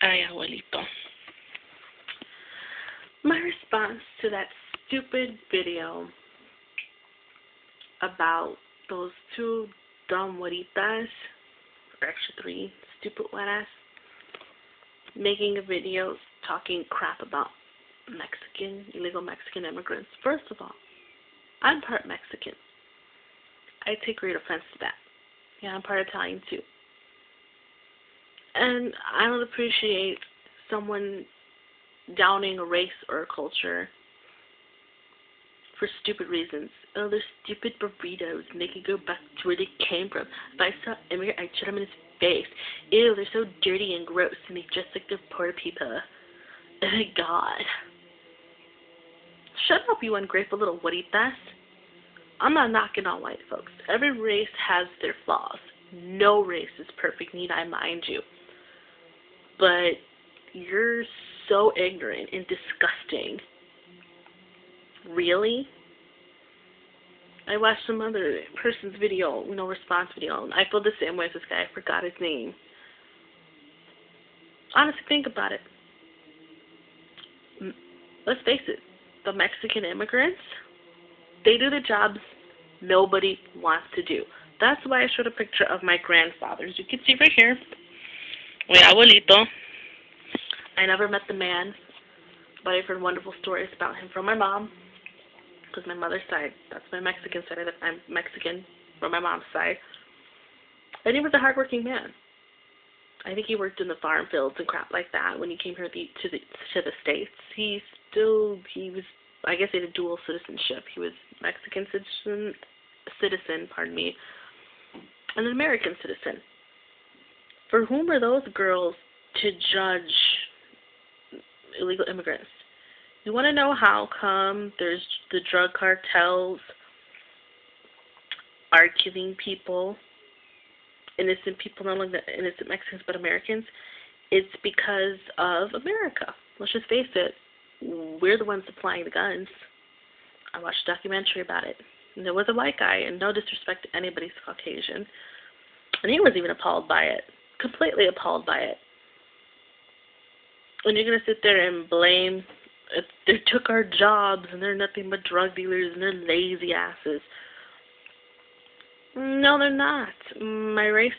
Ay, abuelito. My response to that stupid video about those two dumb güeritas, or actually three stupid güeras, making a video talking crap about illegal Mexican immigrants. First of all, I'm part Mexican. I take great offense to that. Yeah, I'm part Italian too. And I don't appreciate someone downing a race or a culture for stupid reasons. Oh, they're stupid burritos, and they can go back to where they came from. If I saw an immigrant, I'd shut him in his face. Ew, they're so dirty and gross, and they just like the poor people. Oh my God. Shut up, you ungrateful little güeritas. I'm not knocking on white folks. Every race has their flaws. No race is perfect, need I mind you. But you're so ignorant and disgusting. Really? I watched some other person's video, response video, and I feel the same way as this guy. I forgot his name. Honestly, think about it. Let's face it. The Mexican immigrants, they do the jobs nobody wants to do. That's why I showed a picture of my grandfathers. You can see right here. Mi abuelito. I never met the man, but I've heard wonderful stories about him from my mom, because my mother's side, that's my Mexican side. I'm Mexican from my mom's side. And he was a hardworking man. I think he worked in the farm fields and crap like that when he came here to the States. He was, I guess he had a dual citizenship. He was Mexican citizen, and an American citizen. For whom are those girls to judge illegal immigrants? You want to know how come there's the drug cartels are killing people, innocent people, not only innocent Mexicans but Americans? It's because of America. Let's just face it. We're the ones supplying the guns. I watched a documentary about it. And there was a white guy, and no disrespect to anybody's Caucasian, and he was even appalled by it. Completely appalled by it. And you're going to sit there and blame, they took our jobs, and they're nothing but drug dealers, and they're lazy asses. No, they're not. My race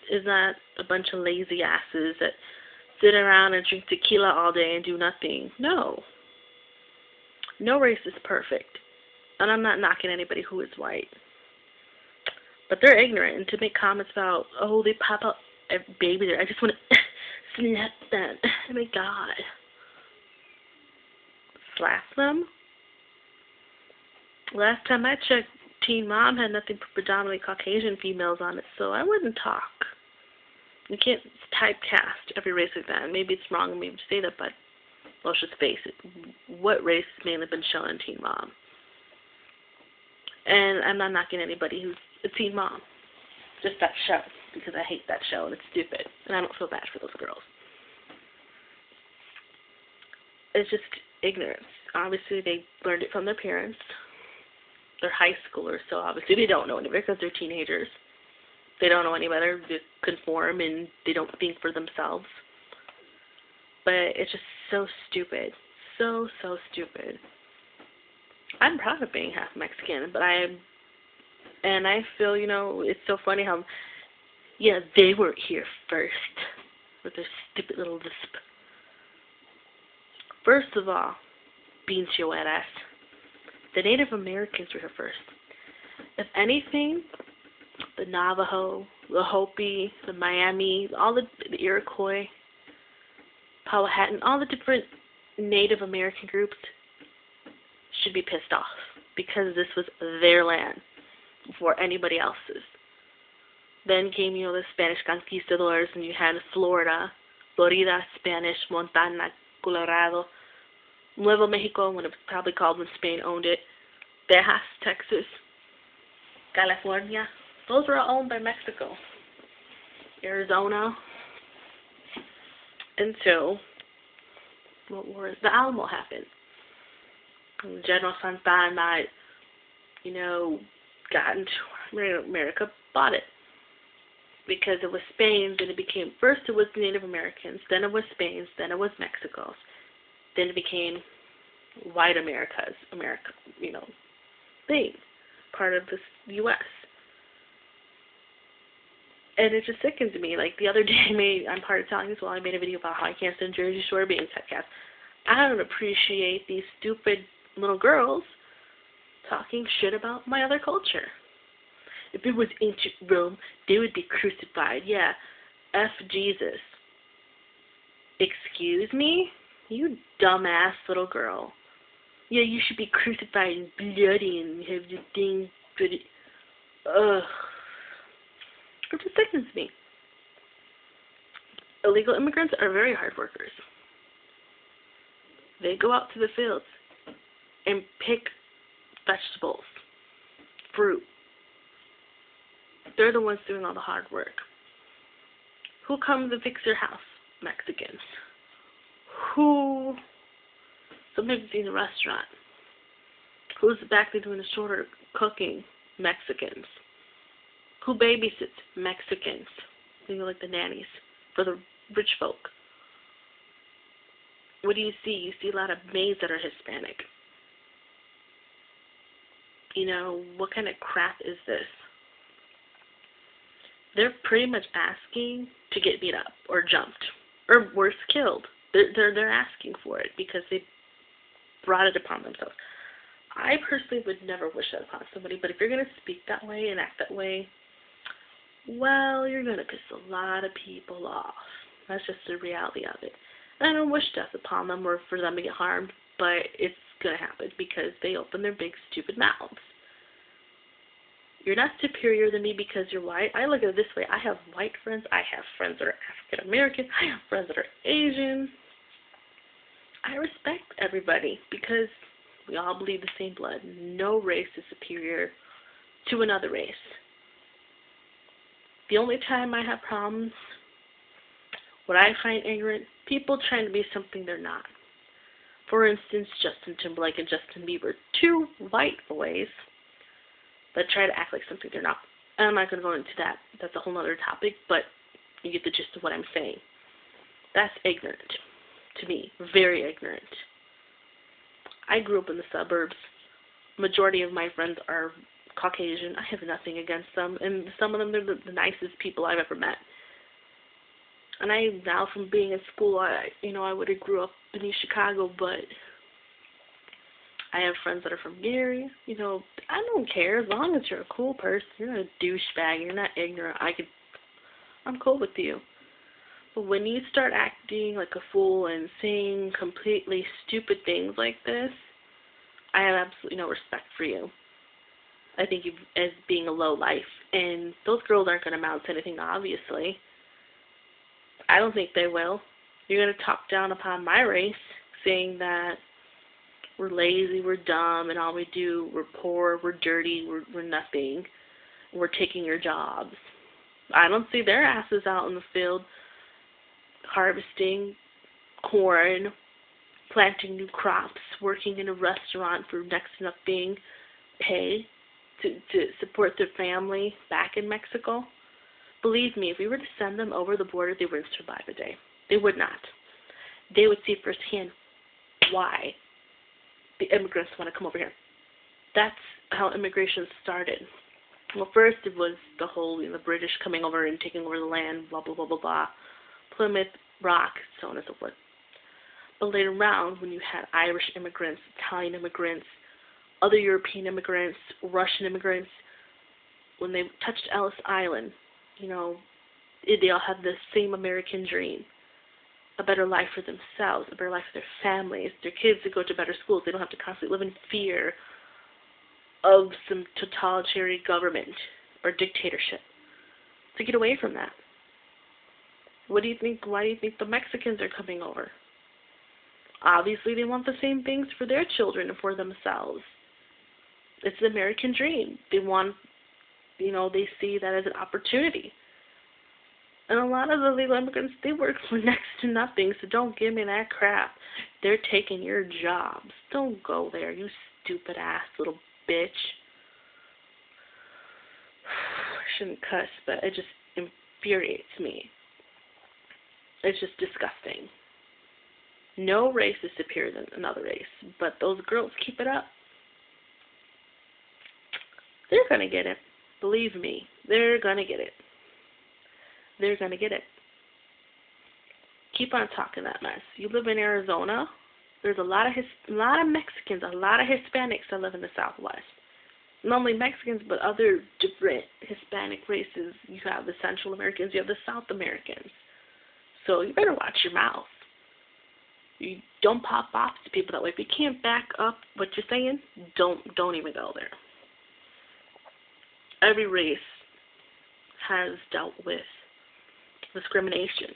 is not a bunch of lazy asses that sit around and drink tequila all day and do nothing. No. No race is perfect. And I'm not knocking anybody who is white. But they're ignorant, and to make comments about, oh, they pop out a baby there, I just want to slap them. Oh my God. Slap them? Last time I checked, Teen Mom had nothing but predominantly Caucasian females on it, so I wouldn't talk. You can't typecast every race like that. Maybe it's wrong of me to say that, but let's just face it. What race has mainly been shown in Teen Mom? And I'm not knocking anybody who's a Teen Mom. Just that show, because I hate that show and it's stupid, and I don't feel bad for those girls. It's just ignorance. Obviously, they learned it from their parents. They're high schoolers, so obviously they don't know any better because they're teenagers. They don't know any better. They conform, and they don't think for themselves. But it's just so stupid. So stupid. I'm proud of being half Mexican, but I feel, it's so funny how, yeah, they were here first with their stupid little lisp. First of all, pinche güeras, the Native Americans were here first. If anything, the Navajo, the Hopi, the Miami, all the Iroquois, Powhatan, all the different Native American groups should be pissed off because this was their land before anybody else's. Then came, the Spanish conquistadors, and you had Florida, Spanish, Montana, Colorado, Nuevo Mexico, when it was probably called when Spain owned it, Texas, Texas, California. Those were all owned by Mexico. Arizona. Until the Alamo happened. And General Santana, got into America, bought it. because it was Spain, then it became, first it was Native Americans, then it was Spain's, then it was Mexico's, then it became white America, thing, part of the U.S. And it just sickens me. Like, the other day, I'm part of Italian, so I made a video about how I can't stand Jersey Shore being typecast. I don't appreciate these stupid little girls talking shit about my other culture. If it was ancient Rome, they would be crucified. Yeah, F Jesus. Excuse me? You dumbass little girl. Yeah, you should be crucified and bloody and have the thing. Ugh. It just sickens me. Illegal immigrants are very hard workers. They go out to the fields and pick vegetables, fruit. They're the ones doing all the hard work. Who comes and fixes your house? Mexicans. Who sometimes in the restaurant? Who's back there doing the shorter cooking? Mexicans. Who babysits? Mexicans. Like the nannies for the rich folk. What do you see? You see a lot of maids that are Hispanic. What kind of crap is this? They're pretty much asking to get beat up or jumped or worse, killed. They're asking for it because they brought it upon themselves. I personally would never wish that upon somebody, but if you're going to speak that way and act that way, well, you're going to piss a lot of people off. That's just the reality of it. And I don't wish death upon them or for them to get harmed, but it's going to happen because they open their big, stupid mouths. You're not superior than me because you're white. I look at it this way. I have white friends. I have friends that are African American. I have friends that are Asian. I respect everybody because we all bleed the same blood. No race is superior to another race. The only time I have problems, what I find ignorant, people trying to be something they're not. For instance, Justin Timberlake and Justin Bieber, two white boys that try to act like something they're not. And I'm not going to go into that. That's a whole other topic, but you get the gist of what I'm saying. That's ignorant to me, very ignorant. I grew up in the suburbs. Majority of my friends are Caucasian. I have nothing against them, and some of them, they're the nicest people I've ever met. And now from being in school, I would have grew up in East Chicago, but I have friends that are from Gary. I don't care as long as you're a cool person. You're not a douchebag. You're not ignorant. I'm cool with you. But when you start acting like a fool and saying completely stupid things like this, I have absolutely no respect for you. I think you as being a low life, and those girls aren't going to amount to anything, obviously. I don't think they will. You're going to talk down upon my race, saying that we're lazy, we're dumb, and all we do, we're poor, we're dirty, we're nothing, we're taking your jobs. I don't see their asses out in the field harvesting corn, planting new crops, working in a restaurant for next to nothing pay to support their family back in Mexico. Believe me, if we were to send them over the border, they wouldn't survive a day. They would not. They would see firsthand why the immigrants want to come over here. That's how immigration started. Well, first it was the whole, the British coming over and taking over the land, blah, blah, blah, blah, blah. Plymouth Rock, so on and so forth. But later on, when you had Irish immigrants, Italian immigrants, other European immigrants, Russian immigrants, when they touched Ellis Island, they all had the same American dream. A better life for themselves, a better life for their families, their kids to go to better schools. They don't have to constantly live in fear of some totalitarian government or dictatorship. To get away from that. What do you think? Why do you think the Mexicans are coming over? Obviously, they want the same things for their children and for themselves. It's the American dream. They want, they see that as an opportunity. And a lot of the illegal immigrants, they work for next to nothing, so don't give me that crap. They're taking your jobs. Don't go there, you stupid ass little bitch. I shouldn't cuss, but it just infuriates me. It's just disgusting. No race is superior than another race, but those girls keep it up. They're going to get it. Believe me, they're going to get it. They're going to get it. Keep on talking that mess. You live in Arizona, there's a lot of Mexicans, a lot of Hispanics that live in the Southwest. Not only Mexicans, but other different Hispanic races. You have the Central Americans, you have the South Americans. So you better watch your mouth. You don't pop off to people that way. If you can't back up what you're saying, don't even go there. Every race has dealt with discrimination.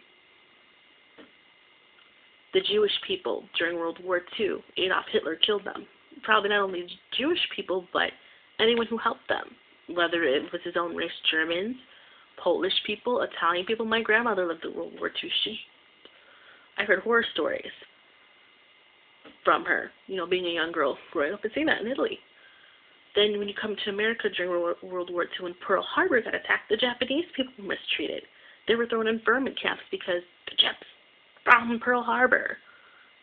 The Jewish people during World War II, Adolf Hitler killed them. Probably not only Jewish people, but anyone who helped them, whether it was his own race, Germans, Polish people, Italian people. My grandmother lived in World War II. I heard horror stories from her, being a young girl growing up and seeing that in Italy. Then when you come to America during World War II, when Pearl Harbor got attacked, the Japanese people were mistreated. They were thrown in internment camps because the Japs bombed Pearl Harbor.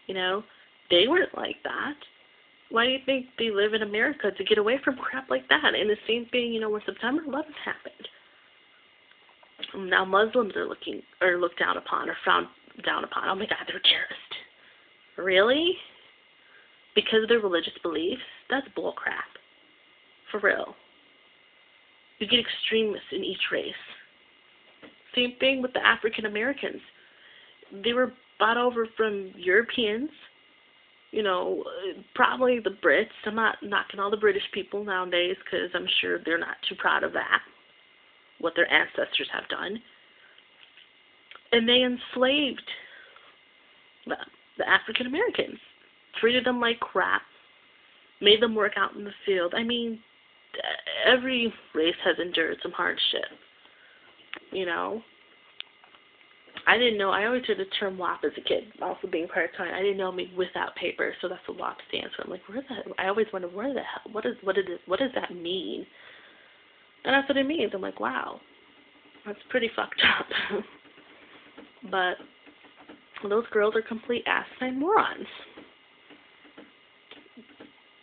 They weren't like that. Why do you think they live in America to get away from crap like that? And the same thing, when September 11th happened. Now Muslims are looked down upon or frowned down upon. Oh my God, they're terrorists. Really? Because of their religious beliefs? That's bullcrap. For real. You get extremists in each race. Same thing with the African Americans. They were bought over from Europeans, probably the Brits. I'm not knocking all the British people nowadays because I'm sure they're not too proud of that, what their ancestors have done. And they enslaved the African Americans, treated them like crap, made them work out in the field. I mean, every race has endured some hardship, I didn't know. I always heard the term WAP as a kid, also being part-time. I didn't know me without paper, so that's what WAP stands for. I'm like, I always wonder, where the hell, what does that mean? And that's what it means. I'm like, wow, that's pretty fucked up. But those girls are complete asinine morons.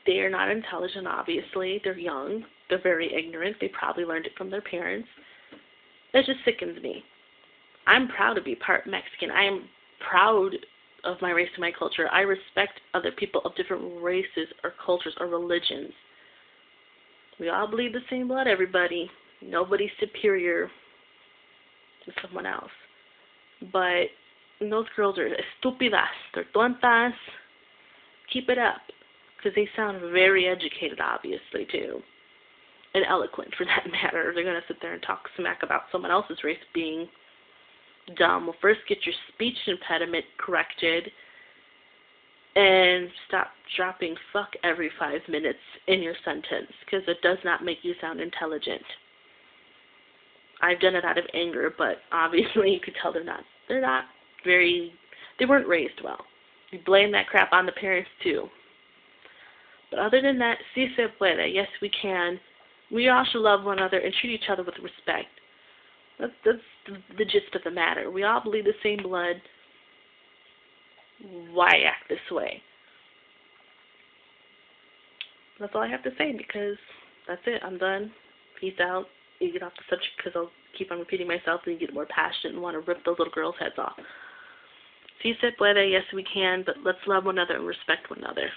They are not intelligent, obviously. They're young. They're very ignorant. They probably learned it from their parents. It just sickens me. I'm proud to be part Mexican. I am proud of my race and my culture. I respect other people of different races or cultures or religions. We all bleed the same blood, everybody. Nobody's superior to someone else. But those girls are estupidas. They're tontas. Keep it up. Because they sound very educated, obviously, too. And eloquent, for that matter. They're going to sit there and talk smack about someone else's race being dumb. Well, first get your speech impediment corrected and stop dropping fuck every 5 minutes in your sentence, because it does not make you sound intelligent. I've done it out of anger, but obviously you could tell they weren't raised well. You blame that crap on the parents too. But other than that, si se puede. Yes, we can. We all should love one another and treat each other with respect. That's the gist of the matter. We all bleed the same blood. Why act this way? That's all I have to say, because that's it. I'm done. Peace out. You get off the subject because I'll keep on repeating myself and you get more passionate and want to rip those little girls' heads off. Si se puede. Yes, we can, but let's love one another and respect one another.